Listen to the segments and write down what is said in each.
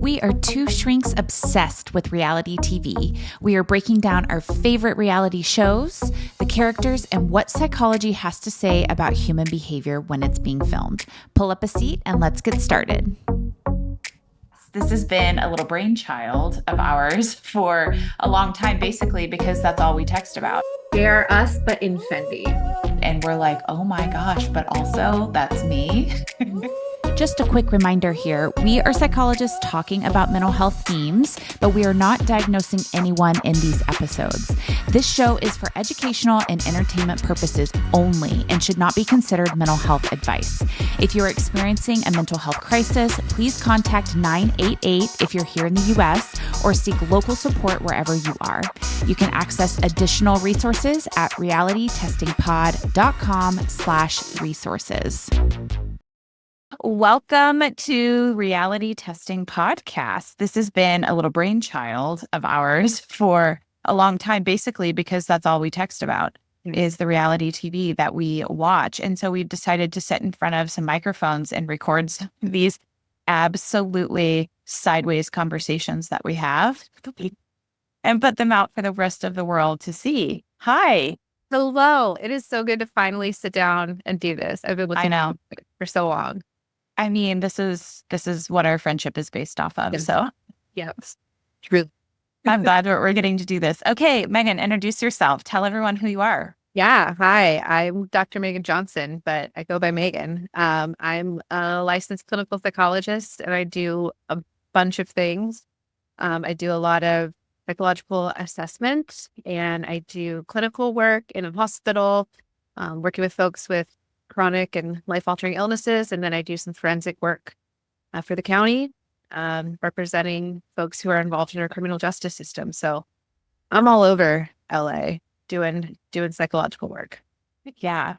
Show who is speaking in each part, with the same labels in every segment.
Speaker 1: We are two shrinks obsessed with reality TV. We are breaking down our favorite reality shows, the characters, and what psychology has to say about human behavior when it's being filmed. Pull up a seat and let's get started. This has been a little brainchild of ours for a long time, basically, because that's all we text about.
Speaker 2: They're us, but in Fendi.
Speaker 1: And we're like, oh my gosh, but also that's me. Just a quick reminder here, we are psychologists talking about mental health themes, but we are not diagnosing anyone in these episodes. This show is for educational and entertainment purposes only and should not be considered mental health advice. If you're experiencing a mental health crisis, please contact 988 if you're here in the US or seek local support wherever you are. You can access additional resources at realitytestingpod.com/resources. Welcome to Reality Testing Podcast. This has been a little brainchild of ours for a long time, basically, because that's all we text about is the reality TV that we watch. And so we've decided to sit in front of some microphones and record these absolutely sideways conversations that we have and put them out for the rest of the world to see. Hi.
Speaker 2: Hello. It is so good to finally sit down and do this. I've been looking at it for so long.
Speaker 1: I mean, this is what our friendship is based off of. So,
Speaker 2: yes, true.
Speaker 1: I'm glad we're getting to do this. Okay, Megan, introduce yourself. Tell everyone who you are.
Speaker 2: Yeah. Hi, I'm Dr. Megan Johnson, but I go by Megan. I'm a licensed clinical psychologist, and I do a bunch of things. I do a lot of psychological assessment, and I do clinical work in a hospital, working with folks with chronic and life-altering illnesses. And then I do some forensic work for the county, representing folks who are involved in our criminal justice system. So I'm all over LA doing psychological work.
Speaker 1: Yeah.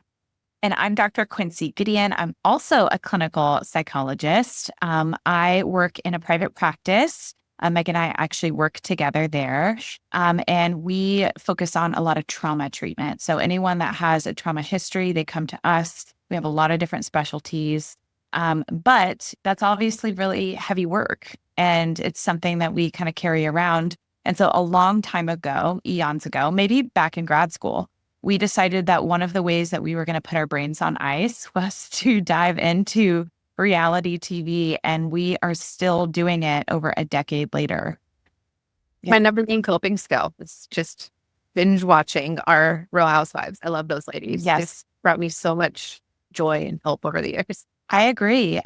Speaker 1: And I'm Dr. Quincy Gideon. I'm also a clinical psychologist. I work in a private practice. Meg and I actually work together there, and we focus on a lot of trauma treatment. So anyone that has a trauma history, they come to us. We have a lot of different specialties, but that's obviously really heavy work, and it's something that we kind of carry around. And so a long time ago, eons ago, maybe back in grad school, we decided that one of the ways that we were going to put our brains on ice was to dive into reality TV, and we are still doing it over a decade later.
Speaker 2: My number one coping skill is just binge watching our Real Housewives. I love those ladies.
Speaker 1: Yes.
Speaker 2: It's brought me so much joy and help over the years.
Speaker 1: I agree,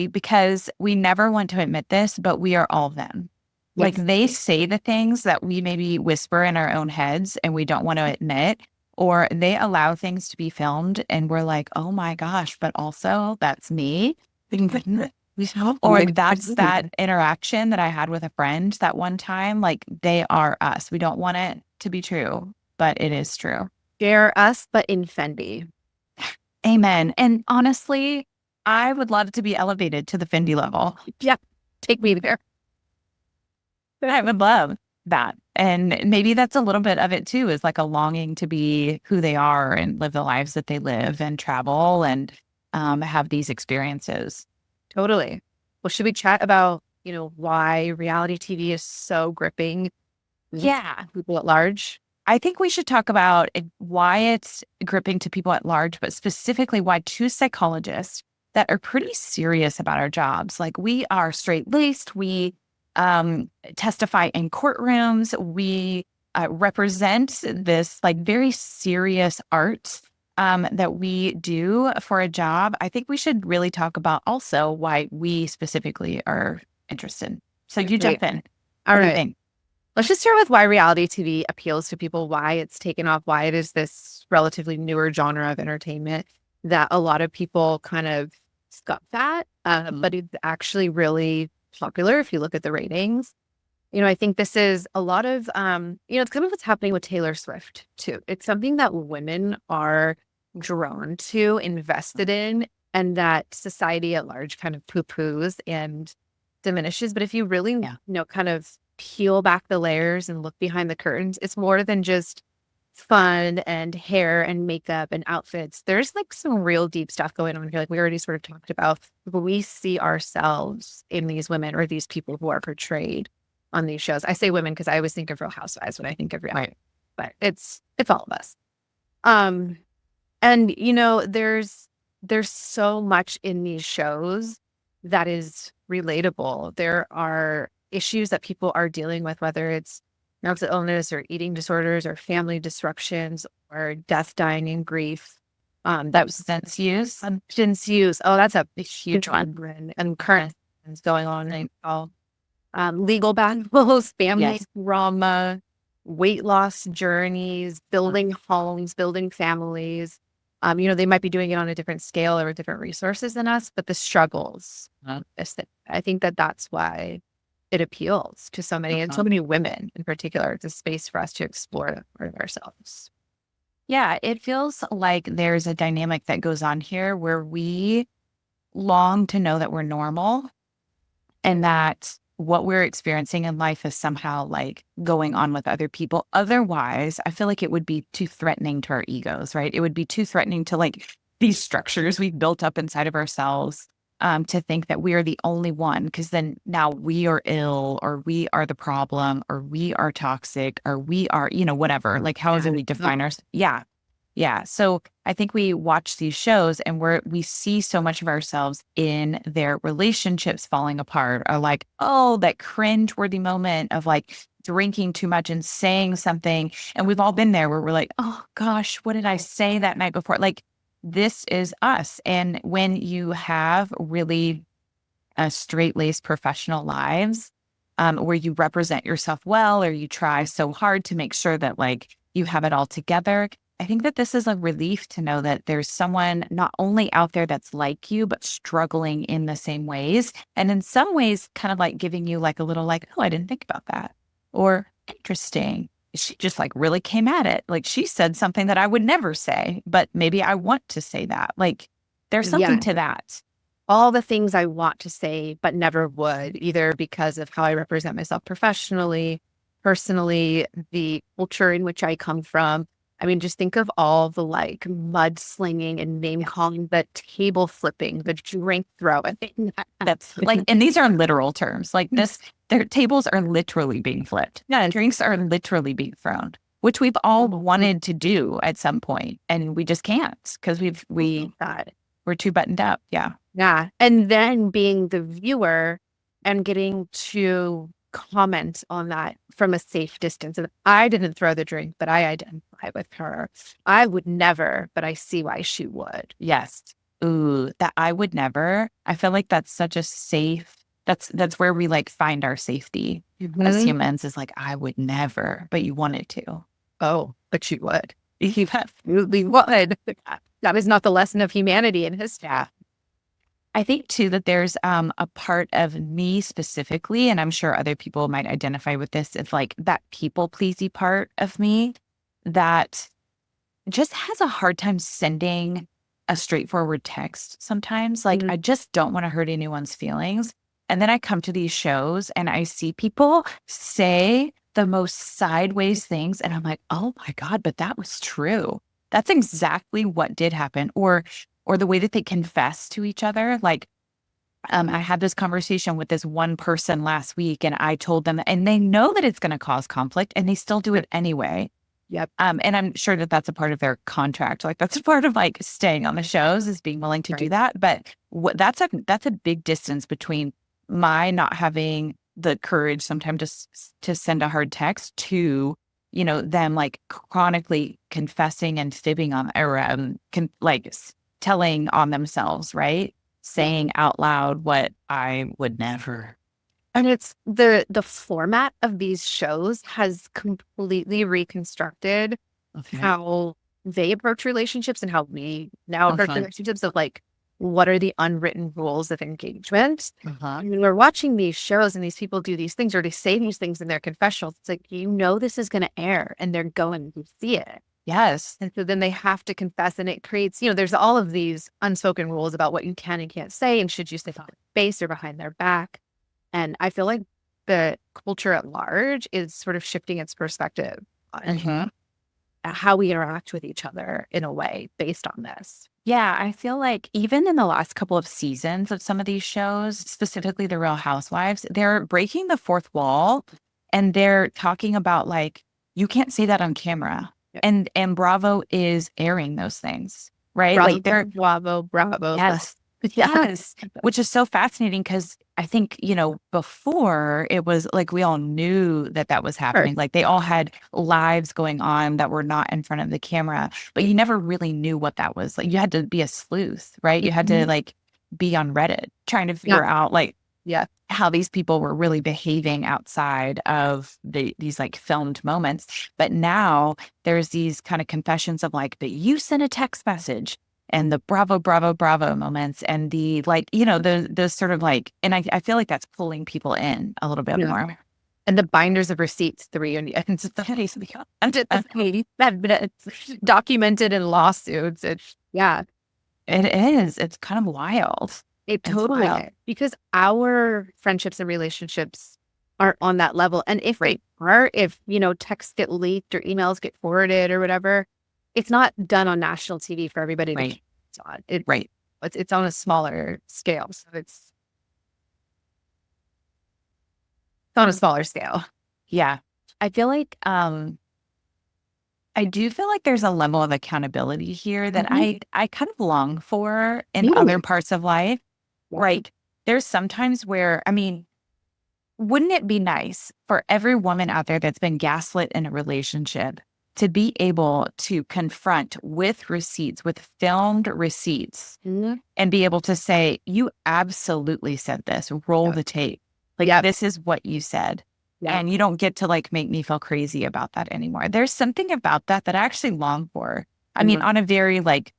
Speaker 1: because we never want to admit this, but we are all them.
Speaker 2: Yes.
Speaker 1: Like, they say the things that we maybe whisper in our own heads and we don't want to admit, or they allow things to be filmed and we're like, oh my gosh, but also that's me. Or that's that interaction that I had with a friend that one time. Like, they are us. We don't want it to be true, but it is true.
Speaker 2: They're us, but in Fendi.
Speaker 1: Amen. And honestly, I would love to be elevated to the Fendi level.
Speaker 2: Yep. Take me there.
Speaker 1: I would love that. And maybe that's a little bit of it too, is like a longing to be who they are and live the lives that they live and travel and have these experiences.
Speaker 2: Totally. Well, should we chat about, why reality TV is so gripping?
Speaker 1: Yeah.
Speaker 2: People at large.
Speaker 1: I think we should talk about why it's gripping to people at large, but specifically why two psychologists that are pretty serious about our jobs. Like, we are straight-laced. We testify in courtrooms. We represent this like very serious art that we do for a job. I think we should really talk about also why we specifically are interested. So you jump in.
Speaker 2: All right. Let's just start with why reality TV appeals to people, why it's taken off, why it is this relatively newer genre of entertainment that a lot of people kind of scoff at, but it's actually really popular if you look at the ratings. I think this is a lot of, it's kind of what's happening with Taylor Swift too. It's something that women are drawn to, invested in, and that society at large kind of poo-poos and diminishes. But if you really, kind of peel back the layers and look behind the curtains, it's more than just fun and hair and makeup and outfits. There's like some real deep stuff going on here. Like we already sort of talked about, but we see ourselves in these women or these people who are portrayed on these shows. I say women because I always think of Real Housewives when I think of Real,
Speaker 1: Right.
Speaker 2: but it's all of us. Um, and there's so much in these shows that is relatable. There are issues that people are dealing with, whether it's mental illness or eating disorders or family disruptions or death, dying, and grief. That was
Speaker 1: Substance use.
Speaker 2: substance use. Oh, that's a
Speaker 1: Huge one.
Speaker 2: and current things going on right now. Legal battles, family
Speaker 1: Yes.
Speaker 2: drama, weight loss journeys, building homes, building families. They might be doing it on a different scale or with different resources than us, but the struggles. I think that's why it appeals to so many and so many women in particular. It's a space for us to explore ourselves.
Speaker 1: Yeah, it feels like there's a dynamic that goes on here where we long to know that we're normal and that what we're experiencing in life is somehow like going on with other people. Otherwise, I feel like it would be too threatening to our egos, right? It would be too threatening to like these structures we've built up inside of ourselves, to think that we are the only one, because then now we are ill or we are the problem or we are toxic or we are, whatever, like however we define ourselves. Yeah. Yeah. So I think we watch these shows and we see so much of ourselves in their relationships falling apart, or like, oh, that cringe-worthy moment of like drinking too much and saying something. And we've all been there where we're like, oh gosh, what did I say that night before? Like, this is us. And when you have really straight-laced professional lives, where you represent yourself well, or you try so hard to make sure that like you have it all together, I think that this is a relief to know that there's someone not only out there that's like you, but struggling in the same ways. And in some ways, kind of like giving you like a little like, oh, I didn't think about that. Or interesting. She just like really came at it. Like she said something that I would never say, but maybe I want to say that. Like there's something to that.
Speaker 2: All the things I want to say, but never would, either because of how I represent myself professionally, personally, the culture in which I come from. I mean, just think of all the like mudslinging and name calling, the table flipping, the drink throwing.
Speaker 1: That's like, and these are literal terms. Like this, their tables are literally being flipped. Yeah, drinks are literally being thrown, which we've all wanted to do at some point, and we just can't because we're too buttoned up. Yeah.
Speaker 2: Yeah. And then being the viewer and getting to comment on that from a safe distance. And I didn't throw the drink, but I identify with her. I would never, but I see why she would.
Speaker 1: Yes. Ooh, that I would never. I feel like that's such a safe, that's where we like find our safety as humans, is like, I would never, but you wanted to.
Speaker 2: Oh, but you would.
Speaker 1: You
Speaker 2: absolutely would. That is not the lesson of humanity in his staff.
Speaker 1: I think too that there's a part of me specifically, and I'm sure other people might identify with this, it's like that people pleasy part of me that just has a hard time sending a straightforward text sometimes. Like I just don't want to hurt anyone's feelings. And then I come to these shows and I see people say the most sideways things. And I'm like, oh my God, but that was true. That's exactly what did happen. Or the way that they confess to each other. Like, I had this conversation with this one person last week and I told them, and they know that it's going to cause conflict and they still do it anyway.
Speaker 2: Yep.
Speaker 1: And I'm sure that that's a part of their contract. Like that's a part of like staying on the shows, is being willing to do that. But that's a big distance between my not having the courage sometimes to send a hard text to, them like chronically confessing and fibbing on, or telling on themselves, right? Saying out loud what I would never.
Speaker 2: And it's the format of these shows has completely reconstructed how they approach relationships and how we now approach relationships, of like, what are the unwritten rules of engagement? And when we're watching these shows and these people do these things, or they say these things in their confessionals, it's like, this is going to air and they're going to see it.
Speaker 1: Yes.
Speaker 2: And so then they have to confess, and it creates, there's all of these unspoken rules about what you can and can't say, and should you say behind their face or behind their back. And I feel like the culture at large is sort of shifting its perspective. And how we interact with each other in a way based on this.
Speaker 1: Yeah, I feel like even in the last couple of seasons of some of these shows, specifically the Real Housewives, they're breaking the fourth wall and they're talking about like, you can't say that on camera.
Speaker 2: Yep.
Speaker 1: And Bravo is airing those things, right?
Speaker 2: Bravo,
Speaker 1: Like they're
Speaker 2: bravo.
Speaker 1: yes. Yes. Which is so fascinating because I think, before it was like we all knew that that was happening.
Speaker 2: Sure.
Speaker 1: Like they all had lives going on that were not in front of the camera, but you never really knew what that was. Like you had to be a sleuth, right? You had to like be on Reddit trying to figure out like
Speaker 2: Yeah.
Speaker 1: how these people were really behaving outside of these like filmed moments. But now there's these kind of confessions of like, that you sent a text message and the bravo, bravo, bravo moments and the like, those sort of like, and I feel like that's pulling people in a little bit more.
Speaker 2: And the binders of receipts, the reunions, it's documented in lawsuits.
Speaker 1: It is. It's kind of wild.
Speaker 2: It totally is. Because our friendships and relationships aren't on that level. And if they are, if, texts get leaked or emails get forwarded or whatever, it's not done on national TV for everybody to on. It's on a smaller scale. So it's on a smaller scale.
Speaker 1: Yeah. I feel like I do feel like there's a level of accountability here that I kind of long for in other parts of life. Right. There's sometimes where, wouldn't it be nice for every woman out there that's been gaslit in a relationship to be able to confront with receipts, with filmed receipts, and be able to say, you absolutely said this, roll the tape. Like, this is what you said. And you don't get to like make me feel crazy about that anymore. There's something about that I actually long for. I mean, on a very like,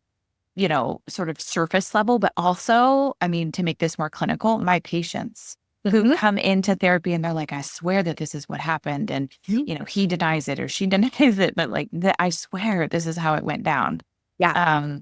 Speaker 1: sort of surface level, but also, to make this more clinical, my patients who come into therapy and they're like, I swear that this is what happened. And, he denies it or she denies it, but like, I swear this is how it went down.
Speaker 2: Yeah.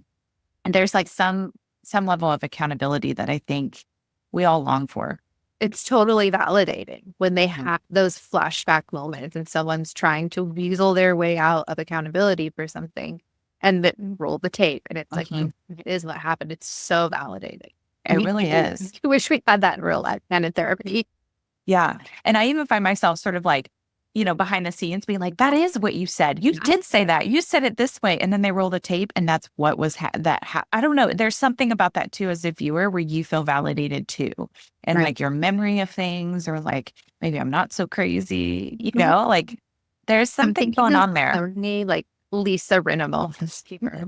Speaker 1: And there's like some level of accountability that I think we all long for.
Speaker 2: It's totally validating when they have those flashback moments and someone's trying to weasel their way out of accountability for something and then roll the tape. And it's like, it is what happened. It's so validating.
Speaker 1: It really is.
Speaker 2: I wish we had that in real life and in therapy.
Speaker 1: Yeah. And I even find myself sort of like, behind the scenes being like, that is what you said. You did say that. You said it this way. And then they roll the tape and that's what was I don't know. There's something about that too, as a viewer, where you feel validated too. And like your memory of things, or like, maybe I'm not so crazy, like there's something going on there.
Speaker 2: Like Lisa Rinna,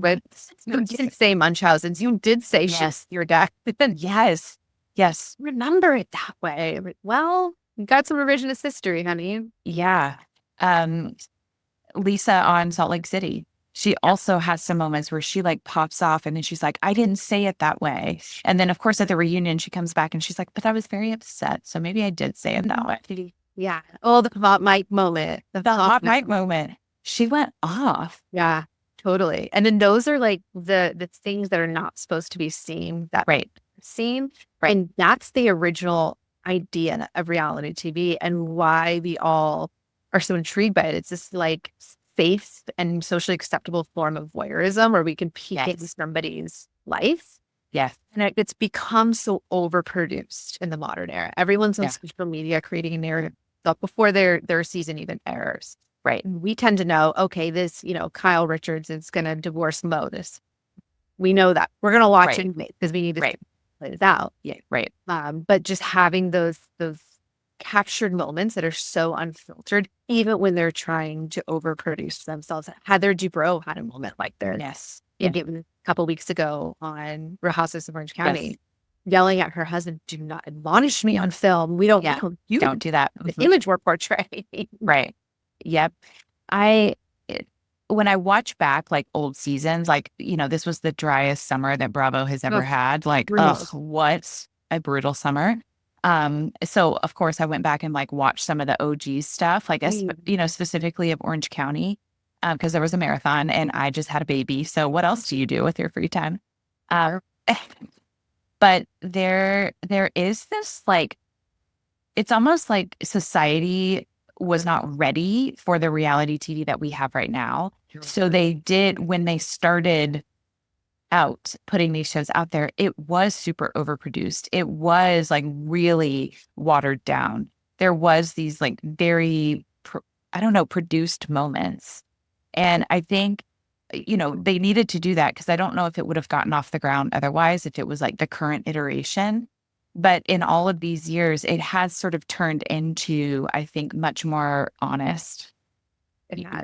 Speaker 2: but you didn't say Munchausen's. You did say your dad.
Speaker 1: Yes. Yes.
Speaker 2: Remember it that way. Well, you got some revisionist history, honey.
Speaker 1: Yeah. Lisa on Salt Lake City, she also has some moments where she like pops off and then she's like, I didn't say it that way. And then of course at the reunion, she comes back and she's like, but I was very upset. So maybe I did say it that way.
Speaker 2: Yeah. Oh, the hot mic moment.
Speaker 1: The hot mic moment. She went off.
Speaker 2: Yeah, totally. And then those are like the things that are not supposed to be seen. Seen. Right. And that's the original idea of reality TV and why we all are so intrigued by it. It's this like safe and socially acceptable form of voyeurism where we can peek into somebody's life.
Speaker 1: Yes.
Speaker 2: And it's become so overproduced in the modern era. Everyone's on social media creating a narrative before their season even airs. Right. And we tend to know, okay, this, Kyle Richards is going to divorce Modus. We know that. We're going to watch it because we need to play this out.
Speaker 1: Yeah. Right.
Speaker 2: But just having those captured moments that are so unfiltered, even when they're trying to overproduce themselves. Heather Dubrow had a moment like that.
Speaker 1: Yes.
Speaker 2: Given a couple weeks ago on Real Housewives of Orange County, yelling at her husband, do not admonish me on film. We don't,
Speaker 1: you don't do that.
Speaker 2: The image we're portraying.
Speaker 1: Right. Yep. When I watch back like old seasons, like, this was the driest summer that Bravo has ever had. Like, what a brutal summer. So of course I went back and like watched some of the OG stuff, like, specifically of Orange County, because there was a marathon and I just had a baby. So what else do you do with your free time? But there is this like, it's almost like society was not ready for the reality TV that we have right now. So they did, when they started out putting these shows out there, it was super overproduced. It was like really watered down. There was these like very, I don't know, produced moments. And I think, they needed to do that because I don't know if it would have gotten off the ground otherwise, if it was like the current iteration. But in all of these years, it has sort of turned into, I think, much more honest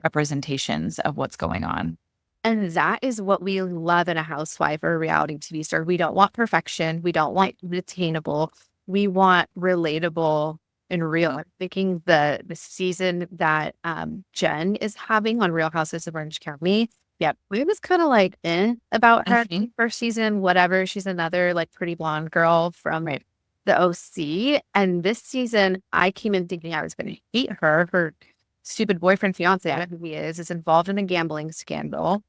Speaker 1: representations of what's going on.
Speaker 2: And that is what we love in a housewife or a reality TV star. We don't want perfection. We don't want attainable. We want relatable and real. I'm thinking the season that Jen is having on Real Housewives of Orange County. Yep. It was kind of like about her first season, whatever. She's another like pretty blonde girl from the OC. And this season, I came in thinking I was going to hate her. Her stupid boyfriend, fiance, I don't know who he is involved in a gambling scandal.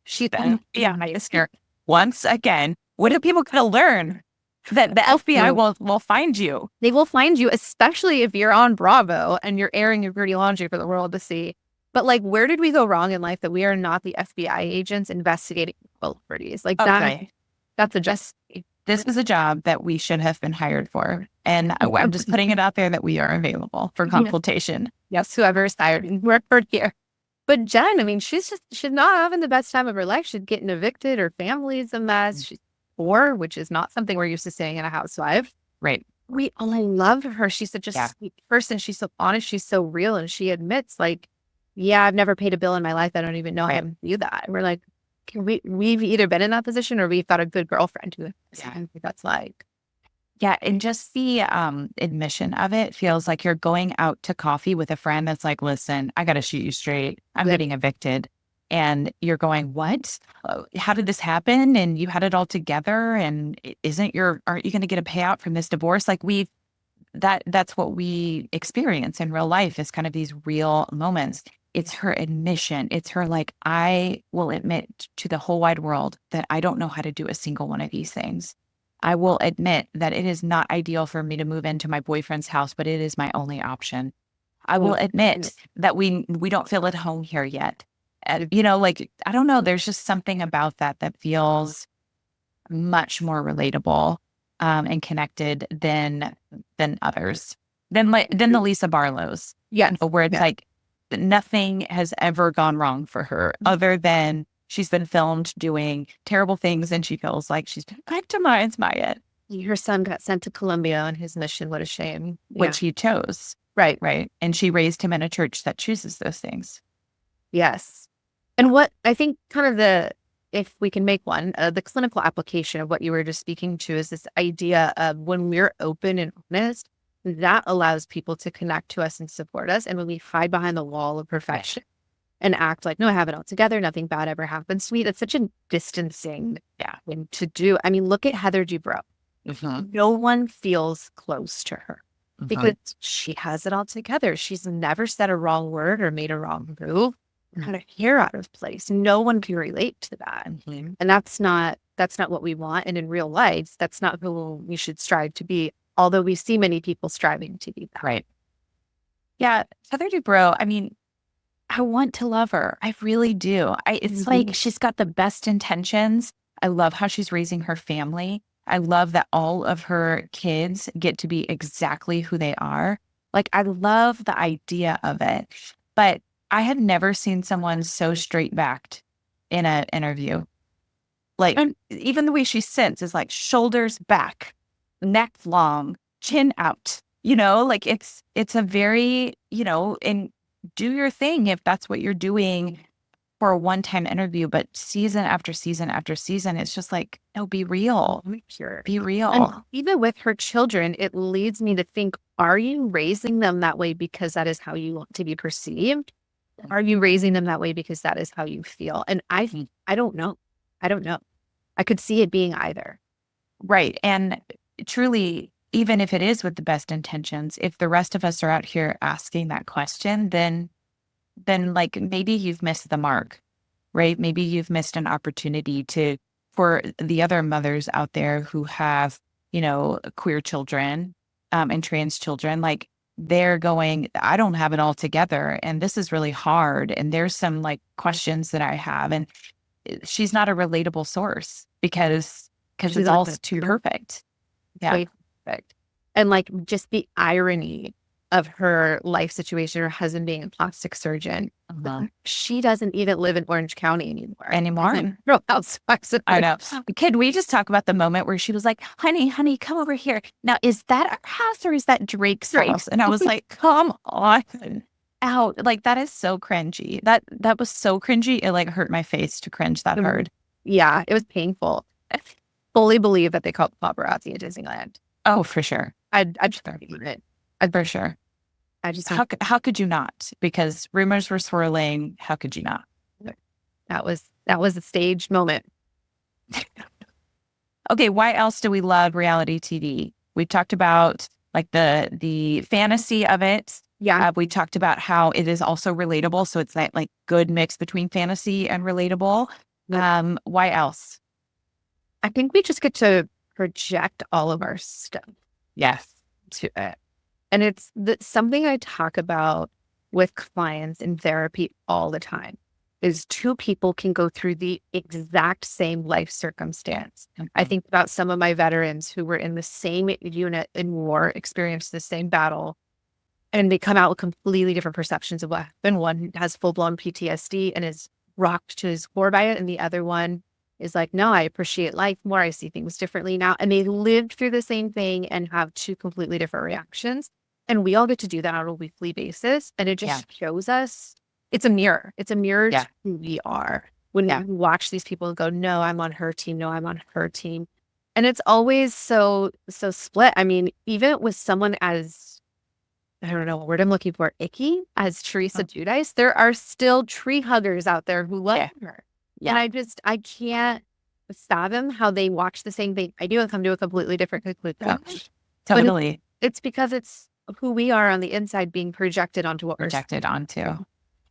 Speaker 2: She's
Speaker 1: here once again. What are people going to learn? That the FBI will find you.
Speaker 2: They will find you, especially if you're on Bravo and you're airing your dirty laundry for the world to see. But like, where did we go wrong in life that we are not the FBI agents investigating celebrities? Like that's a just.
Speaker 1: This is a job that we should have been hired for. And I'm just putting it out there that we are available for consultation.
Speaker 2: Yes, whoever is hired, we're here. But Jen, I mean, she's not having the best time of her life. She's getting evicted. Her family's a mess. She's poor, which is not something we're used to seeing in a housewife.
Speaker 1: Right.
Speaker 2: I love her. She's such a sweet person. She's so honest. She's so real. And she admits, like, yeah, I've never paid a bill in my life. I don't even know how to do that. And we're like, we've either been in that position or we've got a good girlfriend who that's like.
Speaker 1: Yeah. And just the admission of it feels like you're going out to coffee with a friend that's like, listen, I got to shoot you straight. I'm getting evicted. And you're going, what? How did this happen? And you had it all together. And aren't you going to get a payout from this divorce? Like that's what we experience in real life, is kind of these real moments. It's her admission. It's her like, I will admit to the whole wide world that I don't know how to do a single one of these things. I will admit that it is not ideal for me to move into my boyfriend's house, but it is my only option. I will admit that we don't feel at home here yet. Like, I don't know. There's just something about that feels much more relatable and connected than others, than the Lisa Barlows.
Speaker 2: Yeah.
Speaker 1: Where it's like nothing has ever gone wrong for her other than she's been filmed doing terrible things and she feels like she's been victimized by it.
Speaker 2: Her son got sent to Colombia on his mission. What a shame.
Speaker 1: Which he chose.
Speaker 2: Right.
Speaker 1: And she raised him in a church that chooses those things.
Speaker 2: Yes. And what I think kind of if we can make one, the clinical application of what you were just speaking to is this idea of when we're open and honest, that allows people to connect to us and support us. And when we hide behind the wall of perfection and act like, no, I have it all together, nothing bad ever happens to me, that's such a distancing thing to do. I mean, look at Heather Dubrow. No one feels close to her because she has it all together. She's never said a wrong word or made a wrong move. Had a hair out of place. No one can relate to that. And that's not what we want. And in real life, that's not who we should strive to be. Although we see many people striving to be that.
Speaker 1: Right. Yeah. Heather Dubrow, I mean, I want to love her. I really do. It's like she's got the best intentions. I love how she's raising her family. I love that all of her kids get to be exactly who they are. Like, I love the idea of it. But I have never seen someone so straight-backed in an interview. Like, even the way she sits is like shoulders back, neck long, chin out. Like it's a very, and do your thing if that's what you're doing for a one-time interview. But season after season after season, it's just like, no, be real. Be real.
Speaker 2: And even with her children, it leads me to think, are you raising them that way because that is how you want to be perceived? Are you raising them that way because that is how you feel? And I don't know. I could see it being either.
Speaker 1: Right. And truly, even if it is with the best intentions, if the rest of us are out here asking that question, then like maybe you've missed the mark, right? Maybe you've missed an opportunity for the other mothers out there who have, queer children and trans children. Like, they're going, I don't have it all together. And this is really hard. And there's some like questions that I have. And she's not a relatable source because
Speaker 2: She's
Speaker 1: it's
Speaker 2: not
Speaker 1: all
Speaker 2: the
Speaker 1: too perfect. Yeah.
Speaker 2: way perfect. And like just the irony of her life situation, her husband being a plastic surgeon.
Speaker 1: Uh-huh.
Speaker 2: She doesn't even live in Orange County anymore.
Speaker 1: Anymore.
Speaker 2: Real Housewives of
Speaker 1: I know.
Speaker 2: Orange.
Speaker 1: Could we just talk about the moment where she was like, honey, come over here. Now, is that our house or is that Drake's
Speaker 2: Drake.
Speaker 1: house? And I was like, come on. Out. Like, that is so cringy. That was so cringy. It like hurt my face to cringe that hard.
Speaker 2: Yeah, it was painful. I fully believe that they called paparazzi at Disneyland.
Speaker 1: Oh, for sure.
Speaker 2: I'd just believe it.
Speaker 1: For sure.
Speaker 2: I just
Speaker 1: How could you not? Because rumors were swirling. How could you not?
Speaker 2: that was a staged moment.
Speaker 1: Okay, why else do we love reality TV? We talked about like the fantasy of it.
Speaker 2: Yeah.
Speaker 1: We talked about how it is also relatable. So it's that like good mix between fantasy and relatable.
Speaker 2: Yep.
Speaker 1: Why else?
Speaker 2: I think we just get to project all of our stuff
Speaker 1: Yes.
Speaker 2: to it. And it's something I talk about with clients in therapy all the time is two people can go through the exact same life circumstance. I think about some of my veterans who were in the same unit in war, experienced the same battle, and they come out with completely different perceptions of what happened. One has full-blown PTSD and is rocked to his core by it, and the other one is like, no, I appreciate life more. I see things differently now. And they lived through the same thing and have two completely different reactions. And we all get to do that on a weekly basis. And it just shows us, it's a mirror. It's a mirror to who we are. When we watch these people go, no, I'm on her team. No, I'm on her team. And it's always so split. I mean, even with someone as, I don't know what word I'm looking for, icky as Teresa Giudice, there are still tree huggers out there who love her. Yeah. And I can't fathom how they watch the same thing I do and come to a completely different conclusion.
Speaker 1: Yeah. Totally.
Speaker 2: It's because it's who we are on the inside being projected onto what
Speaker 1: projected onto.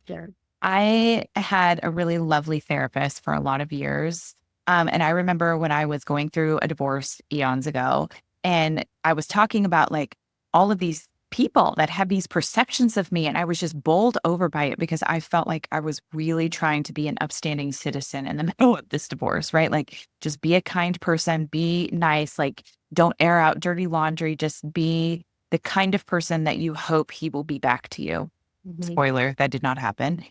Speaker 2: Sure.
Speaker 1: I had a really lovely therapist for a lot of years. And I remember when I was going through a divorce eons ago, and I was talking about like all of these people that have these perceptions of me. And I was just bowled over by it because I felt like I was really trying to be an upstanding citizen in the middle of this divorce, right? Like just be a kind person, be nice, like don't air out dirty laundry, just be the kind of person that you hope he will be back to you. Mm-hmm. Spoiler, that did not happen.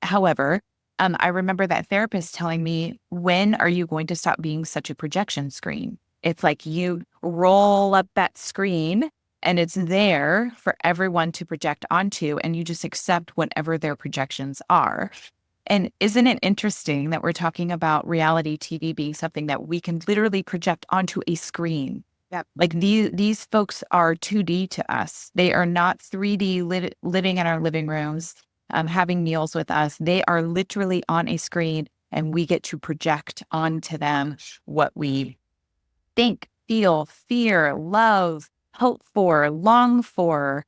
Speaker 1: However, I remember that therapist telling me, when are you going to stop being such a projection screen? It's like you roll up that screen and it's there for everyone to project onto, and you just accept whatever their projections are. And isn't it interesting that we're talking about reality TV being something that we can literally project onto a screen? Yep. Like these folks are 2D to us. They are not 3D living in our living rooms, having meals with us. They are literally on a screen, and we get to project onto them what we think, feel, fear, love, hope for, long for,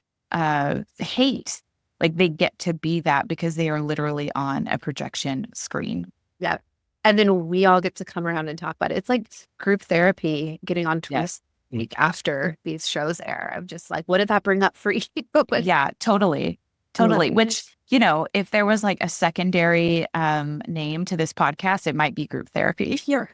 Speaker 1: hate. Like they get to be that because they are literally on a projection screen.
Speaker 2: Yeah. And then we all get to come around and talk about it. It's like group therapy getting on us week after these shows air. I'm just like, what did that bring up for you?
Speaker 1: Yeah, totally. Which, you know, if there was like a secondary name to this podcast, it might be group therapy here.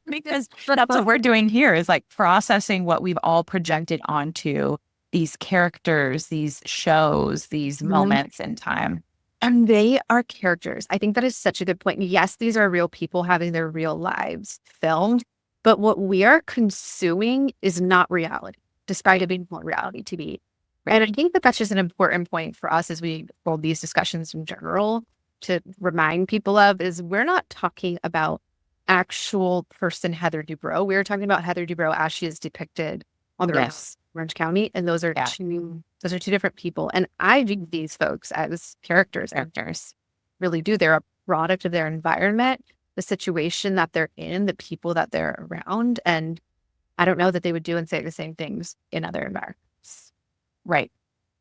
Speaker 1: Because that's what we're doing here is like processing what we've all projected onto these characters, these shows, these moments in time.
Speaker 2: And they are characters. I think that is such a good point. Yes, these are real people having their real lives filmed, but what we are consuming is not reality, despite it being more reality TV. And I think that that's just an important point for us as we hold these discussions in general to remind people of is we're not talking about actual person Heather Dubrow. We're talking about Heather Dubrow as she is depicted on the Orange County. And those are two different people. And I view these folks as characters. Really do. They're a product of their environment, the situation that they're in, the people that they're around. And I don't know that they would do and say the same things in other environments.
Speaker 1: Right.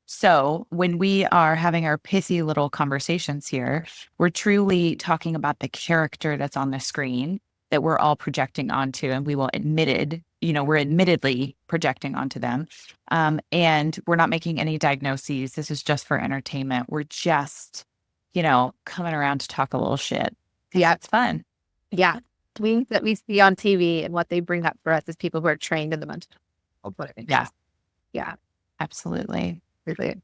Speaker 1: So when we are having our pithy little conversations here, we're truly talking about the character that's on the screen, that we're all projecting onto, and we're admittedly projecting onto them. And we're not making any diagnoses. This is just for entertainment. We're just, coming around to talk a little shit.
Speaker 2: Yeah.
Speaker 1: It's fun.
Speaker 2: Yeah. Things that we see on TV and what they bring up for us as people who are trained in the mental health.
Speaker 1: Yeah.
Speaker 2: Yeah.
Speaker 1: Absolutely.
Speaker 2: Really.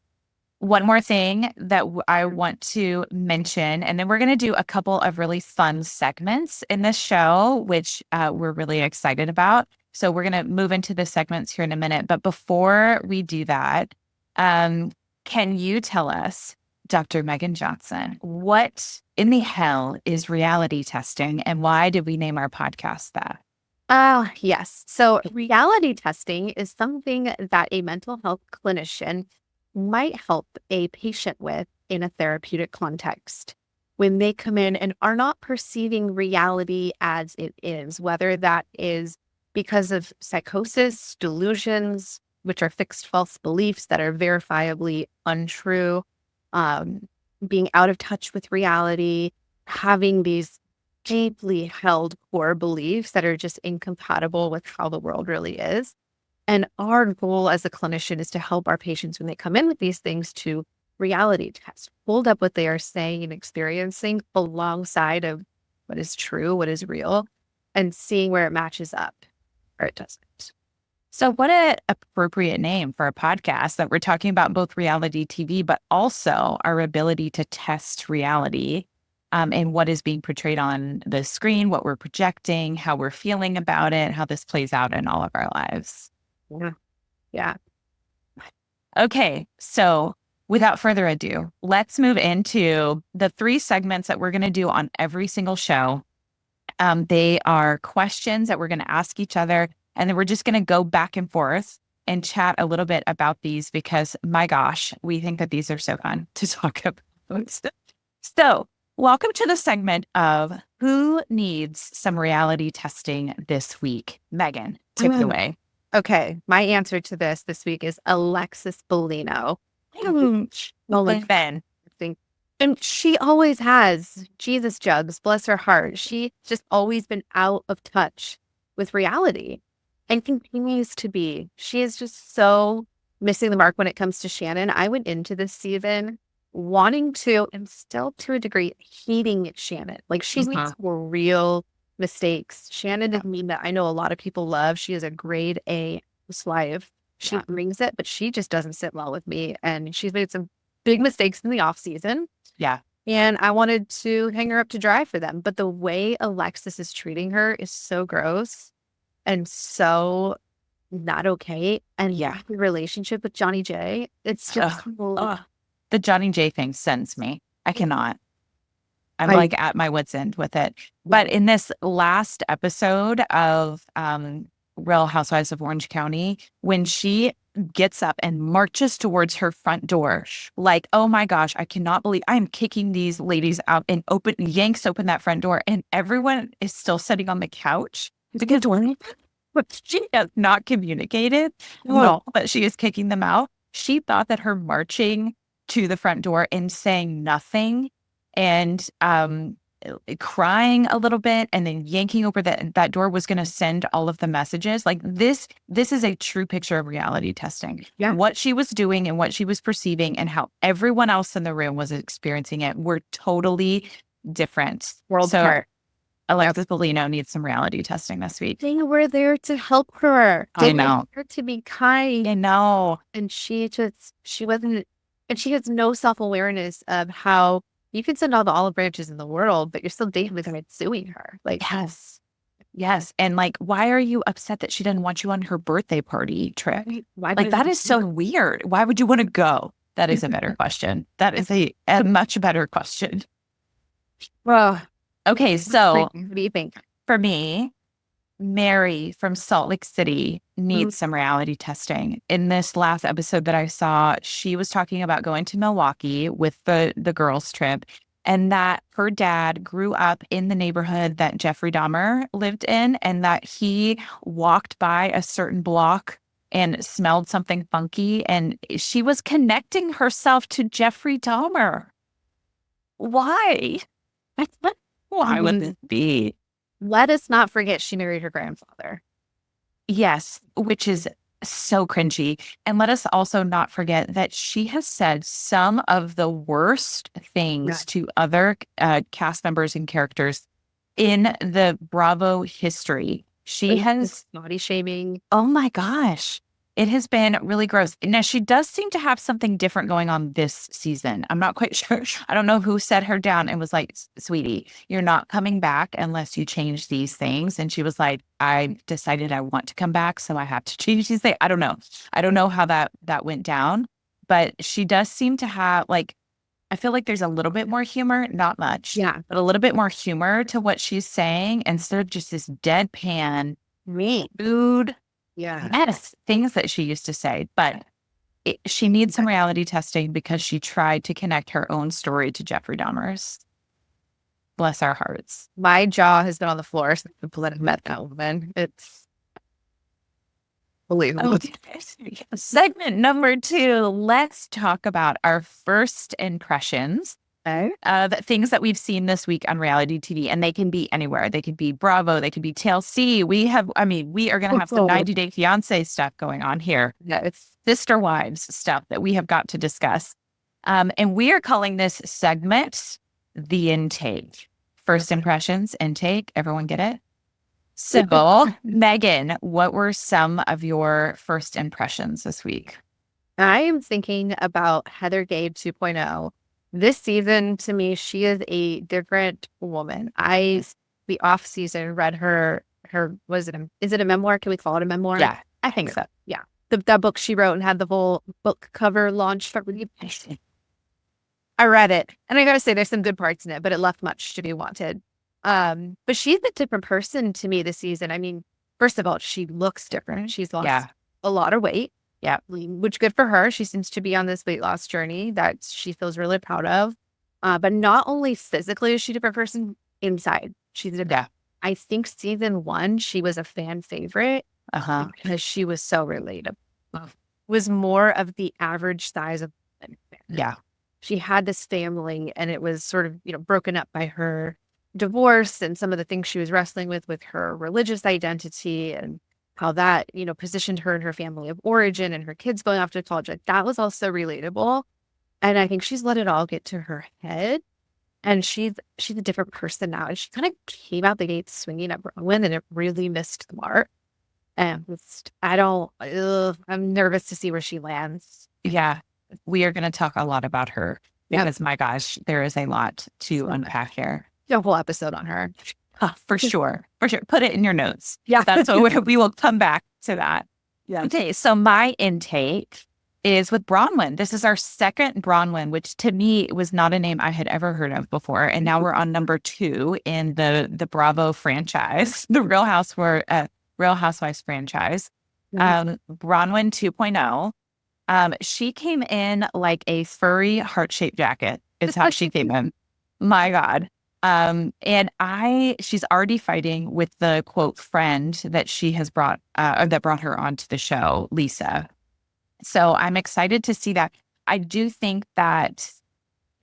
Speaker 1: One more thing that I want to mention, and then we're going to do a couple of really fun segments in this show, which we're really excited about. So we're going to move into the segments here in a minute. But before we do that, can you tell us, Dr. Megan Johnson, what in the hell is reality testing, and why did we name our podcast that?
Speaker 2: Oh, yes. So reality testing is something that a mental health clinician might help a patient with in a therapeutic context when they come in and are not perceiving reality as it is, whether that is because of psychosis, delusions, which are fixed false beliefs that are verifiably untrue, being out of touch with reality, having these deeply held core beliefs that are just incompatible with how the world really is. And our goal as a clinician is to help our patients when they come in with these things to reality test, hold up what they are saying and experiencing alongside of what is true, what is real, and seeing where it matches up or it doesn't.
Speaker 1: So what an appropriate name for a podcast that we're talking about both reality TV, but also our ability to test reality and what is being portrayed on the screen, what we're projecting, how we're feeling about it, how this plays out in all of our lives.
Speaker 2: Yeah. Yeah.
Speaker 1: Okay. So without further ado, let's move into the 3 segments that we're going to do on every single show. They are questions that we're going to ask each other, and then we're just going to go back and forth and chat a little bit about these because, my gosh, we think that these are so fun to talk about. So welcome to the segment of Who Needs Some Reality Testing This Week? Megan, take it away.
Speaker 2: Okay. My answer to this week is Alexis Bellino.
Speaker 1: Ben.
Speaker 2: And she always has. Jesus jugs, bless her heart. She's just always been out of touch with reality and continues to be. She is just so missing the mark when it comes to Shannon. I went into this season wanting to, and still to a degree, hating Shannon. Like she makes real mistakes. Shannon is a meme that I know a lot of people love. She is a grade A housewife. She brings it, but she just doesn't sit well with me. And she's made some big mistakes in the off season.
Speaker 1: Yeah.
Speaker 2: And I wanted to hang her up to dry for them. But the way Alexis is treating her is so gross and so not okay. And the relationship with Johnny J, it's just
Speaker 1: the Johnny J thing sends me. I cannot. I'm like at my wit's end with it. But in this last episode of Real Housewives of Orange County, when she gets up and marches towards her front door, like, oh my gosh, I cannot believe I'm kicking these ladies out, and yanks open that front door, and everyone is still sitting on the couch because but she has not communicated that she is kicking them out. She thought that her marching to the front door and saying nothing and crying a little bit and then yanking over that door was going to send all of the messages. Like this is a true picture of reality testing. Yeah. What she was doing and what she was perceiving and how everyone else in the room was experiencing it were totally different.
Speaker 2: Worlds apart.
Speaker 1: Alexis Bellino needs some reality testing this week.
Speaker 2: They were there to help her.
Speaker 1: I know.
Speaker 2: Her to be kind.
Speaker 1: I know.
Speaker 2: And she wasn't, and she has no self-awareness of how you can send all the olive branches in the world, but you're still dating with her and suing her. Like,
Speaker 1: yes. And like, why are you upset that she didn't want you on her birthday party trip?
Speaker 2: Why
Speaker 1: like, that is so weird. Why would you want to go? That is a better question. That is a much better question.
Speaker 2: Well,
Speaker 1: okay. So
Speaker 2: what do you think?
Speaker 1: For me, Mary from Salt Lake City needs some reality testing. In this last episode that I saw, she was talking about going to Milwaukee with the girls' trip, and that her dad grew up in the neighborhood that Jeffrey Dahmer lived in, and that he walked by a certain block and smelled something funky, and she was connecting herself to Jeffrey Dahmer. Why? Why would this be?
Speaker 2: let us not forget she married her grandfather.
Speaker 1: Yes, which is so cringy. And let us also not forget that she has said some of the worst
Speaker 2: Yeah.
Speaker 1: things to other cast members and characters in the Bravo history. She has,
Speaker 2: Body shaming.
Speaker 1: oh my gosh, it has been really gross. Now, she does seem to have something different going on this season. I'm not quite sure. I don't know who set her down and was like, sweetie, you're not coming back unless you change these things. And she was like, I decided I want to come back, so I have to change these things. I don't know. I don't know how that went down, but she does seem to have like, I feel like there's a little bit more humor, not much,
Speaker 2: Yeah.
Speaker 1: but a little bit more humor to what she's saying instead of just this deadpan,
Speaker 2: Me.
Speaker 1: food,
Speaker 2: Yeah.
Speaker 1: yes, things that she used to say. But she needs some reality testing because she tried to connect her own story to Jeffrey Dahmer's. Bless our hearts.
Speaker 2: My jaw has been on the floor since I met that woman. It's believable.
Speaker 1: Segment number 2, let's talk about our first impressions of things that we've seen this week on reality TV. And they can be anywhere. They could be Bravo, they could be TLC. We are going to have some 90 Day Fiancé stuff going on here.
Speaker 2: Yeah,
Speaker 1: It's Sister Wives stuff that we have got to discuss. And we are calling this segment The Intake. First impressions, intake. Everyone get it? So, Megan, what were some of your first impressions this week?
Speaker 2: I am thinking about Heather Gay 2.0. This season, to me, she is a different woman. The off season, read is it a memoir? Can we call it a memoir?
Speaker 1: Yeah, I think so.
Speaker 2: Yeah. That book she wrote and had the whole book cover launch. I read it. And I gotta say, there's some good parts in it, but it left much to be wanted. But she's a different person to me this season. I mean, first of all, she looks different. She's lost a lot of weight.
Speaker 1: Yeah.
Speaker 2: Which good for her. She seems to be on this weight loss journey that she feels really proud of. But not only physically is she a different person, inside. She's a I think season 1, she was a fan favorite because she was so relatable. Was more of the average size of women.
Speaker 1: Yeah.
Speaker 2: She had this family and it was sort of, broken up by her divorce and some of the things she was wrestling with her religious identity and how that, positioned her in her family of origin and her kids going off to college. Like, that was also relatable. And I think she's let it all get to her head. And she's a different person now. And she kind of came out the gate swinging at Bronwyn and it really missed the mark. And I'm nervous to see where she lands.
Speaker 1: Yeah. We are going to talk a lot about her because my gosh, there is a lot to unpack here.
Speaker 2: A whole episode on her.
Speaker 1: For sure. For sure. Put it in your notes.
Speaker 2: Yeah.
Speaker 1: That's what we will come back to that.
Speaker 2: Yeah.
Speaker 1: Okay. So my intake is with Bronwyn. This is our second Bronwyn, which to me was not a name I had ever heard of before. And now we're on number 2 in the Bravo franchise, the Real Housewives franchise. Bronwyn 2.0. She came in like a furry heart-shaped jacket is how she came in. My God. And she's already fighting with the quote friend that she has brought, or that brought her onto the show, Lisa. So I'm excited to see that. I do think that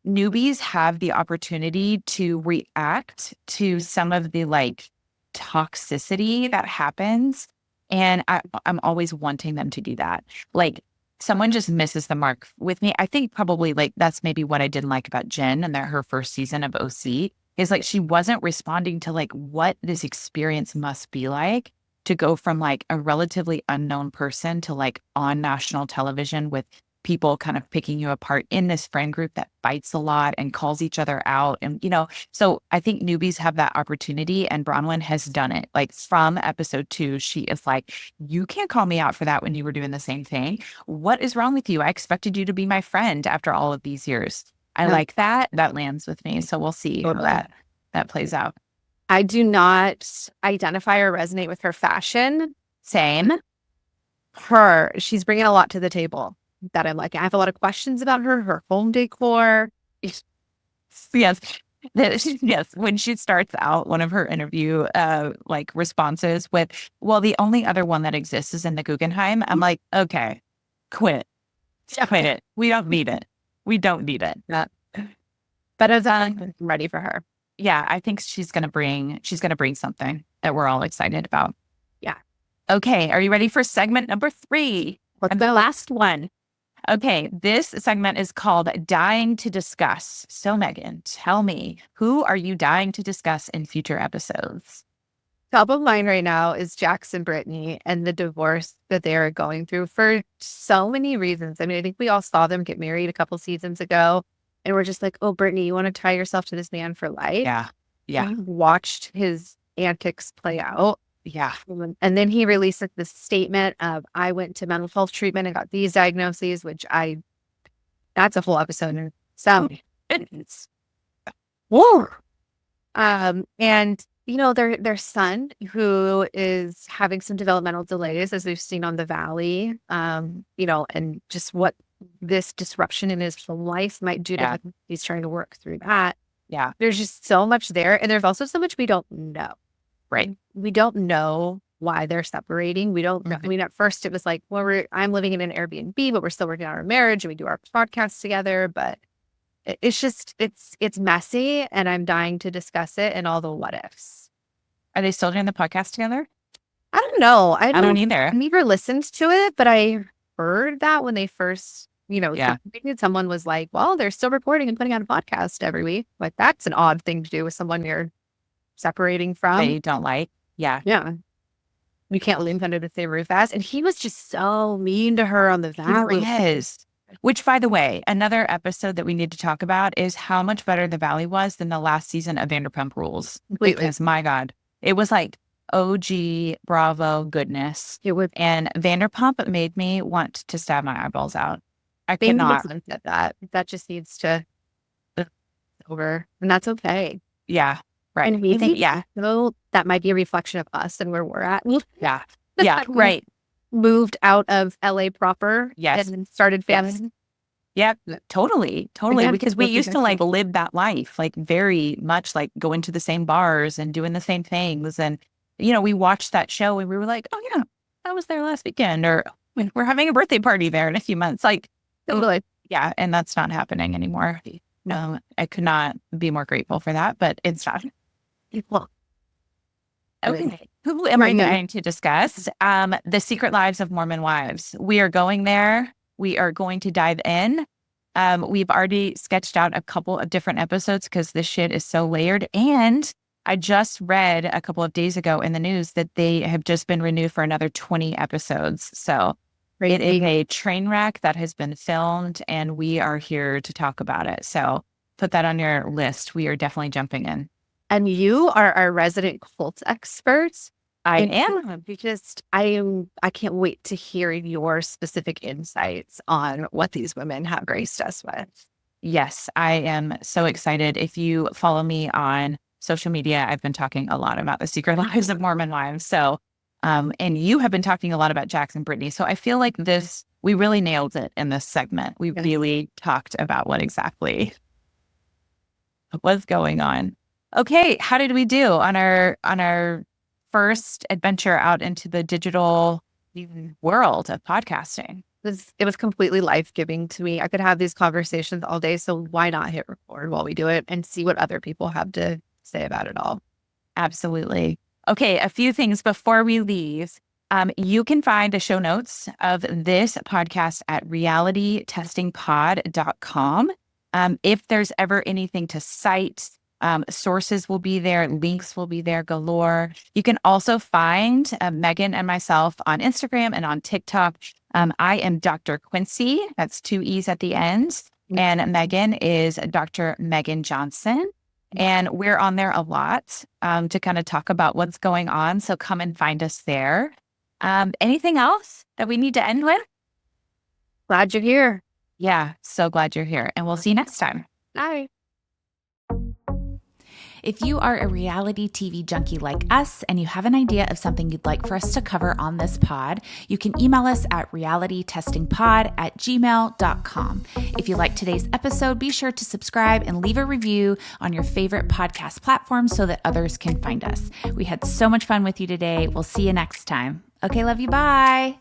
Speaker 1: newbies have the opportunity to react to some of the like toxicity that happens. And I'm always wanting them to do that. Like, someone just misses the mark with me. I think probably like that's maybe what I didn't like about Jen and her first season of OC is like she wasn't responding to like what this experience must be like to go from like a relatively unknown person to like on national television with people kind of picking you apart in this friend group that fights a lot and calls each other out. And, so I think newbies have that opportunity and Bronwyn has done it. Like from episode 2, she is like, you can't call me out for that when you were doing the same thing. What is wrong with you? I expected you to be my friend after all of these years. I like that. That lands with me. So we'll see how that plays out.
Speaker 2: I do not identify or resonate with her fashion.
Speaker 1: Same.
Speaker 2: She's bringing a lot to the table that I'm like, I have a lot of questions about her home decor.
Speaker 1: Yes. Yes. When she starts out one of her interview like responses with, well, the only other one that exists is in the Guggenheim. I'm like, okay, quit it. We don't need it. We don't need it.
Speaker 2: But I'm ready for her.
Speaker 1: Yeah, I think she's gonna bring something that we're all excited about.
Speaker 2: Yeah.
Speaker 1: Okay, are you ready for segment number 3?
Speaker 2: What's the last one?
Speaker 1: Okay, this segment is called Dying to Discuss. So, Megan, tell me, who are you dying to discuss in future episodes?
Speaker 2: Top of mind right now is Jax and Brittany and the divorce that they are going through for so many reasons. I mean, I think we all saw them get married a couple seasons ago, and we're just like, oh, Brittany, you want to tie yourself to this man for life?
Speaker 1: Yeah. Yeah.
Speaker 2: We watched his antics play out.
Speaker 1: Yeah.
Speaker 2: And then he released this statement of, I went to mental health treatment and got these diagnoses, that's a whole episode. So,
Speaker 1: Goodness.
Speaker 2: whoa. And their son, who is having some developmental delays, as we've seen on The Valley, and just what this disruption in his life might do to him. He's trying to work through that.
Speaker 1: Yeah.
Speaker 2: There's just so much there. And there's also so much we don't know.
Speaker 1: Right.
Speaker 2: We don't know why they're separating. We don't know. I mean, at first it was like, well, I'm living in an Airbnb, but we're still working on our marriage and we do our podcasts together. But it's just, it's messy, and I'm dying to discuss it and all the what ifs.
Speaker 1: Are they still doing the podcast together?
Speaker 2: I don't know. I
Speaker 1: don't either.
Speaker 2: I never listened to it, but I heard that when they first, someone was like, well, they're still recording and putting out a podcast every week. Like, that's an odd thing to do with someone you're separating from.
Speaker 1: That you don't like. Yeah.
Speaker 2: Yeah. You can't live under the same roof as. And he was just so mean to her on The Valley.
Speaker 1: Yes. Which, by the way, another episode that we need to talk about is how much better The Valley was than the last season of Vanderpump Rules.
Speaker 2: Completely.
Speaker 1: Because, my God, it was like OG Bravo goodness.
Speaker 2: It would.
Speaker 1: And Vanderpump made me want to stab my eyeballs out. I
Speaker 2: They
Speaker 1: could not.
Speaker 2: said that just needs to over, and that's okay.
Speaker 1: Yeah. Right.
Speaker 2: And we think, that might be a reflection of us and where we're at.
Speaker 1: Yeah. Yeah. Right.
Speaker 2: Moved out of LA proper.
Speaker 1: Yes.
Speaker 2: And started family.
Speaker 1: Yeah, totally.
Speaker 2: Again,
Speaker 1: Because we used to like live that life, like very much like going to the same bars and doing the same things. And, we watched that show and we were like, oh yeah, I was there last weekend, or we're having a birthday party there in a few months. Like,
Speaker 2: Totally.
Speaker 1: Yeah. And that's not happening anymore. I could not be more grateful for that, but it's not.
Speaker 2: Well,
Speaker 1: okay. Who am I going to discuss? The Secret Lives of Mormon Wives. We are going there. We are going to dive in. We've already sketched out a couple of different episodes because this shit is so layered. And I just read a couple of days ago in the news that they have just been renewed for another 20 episodes. So it is a train wreck that has been filmed, and we are here to talk about it. So put that on your list. We are definitely jumping in.
Speaker 2: And you are our resident cult experts.
Speaker 1: I am.
Speaker 2: Because I can't wait to hear your specific insights on what these women have graced us with.
Speaker 1: Yes, I am so excited. If you follow me on social media, I've been talking a lot about the Secret Lives of Mormon Wives. So, and you have been talking a lot about Jax and Brittany. So I feel like we really nailed it in this segment. We really talked about what exactly was going on. Okay, how did we do on our first adventure out into the digital world of podcasting?
Speaker 2: It was completely life-giving to me. I could have these conversations all day, so why not hit record while we do it and see what other people have to say about it all?
Speaker 1: Absolutely. Okay, a few things before we leave. You can find the show notes of this podcast at realitytestingpod.com. If there's ever anything to cite, sources will be there, links will be there galore. You can also find Megan and myself on Instagram and on TikTok. I am Dr. Quincy. That's 2 E's at the end. And Megan is Dr. Megan Johnson. And we're on there a lot to kind of talk about what's going on. So come and find us there. Anything else that we need to end with?
Speaker 2: Glad you're here.
Speaker 1: Yeah, so glad you're here. And we'll see you next time.
Speaker 2: Bye.
Speaker 1: If you are a reality TV junkie like us and you have an idea of something you'd like for us to cover on this pod, you can email us at realitytestingpod@gmail.com. If you like today's episode, be sure to subscribe and leave a review on your favorite podcast platform so that others can find us. We had so much fun with you today. We'll see you next time. Okay, love you. Bye.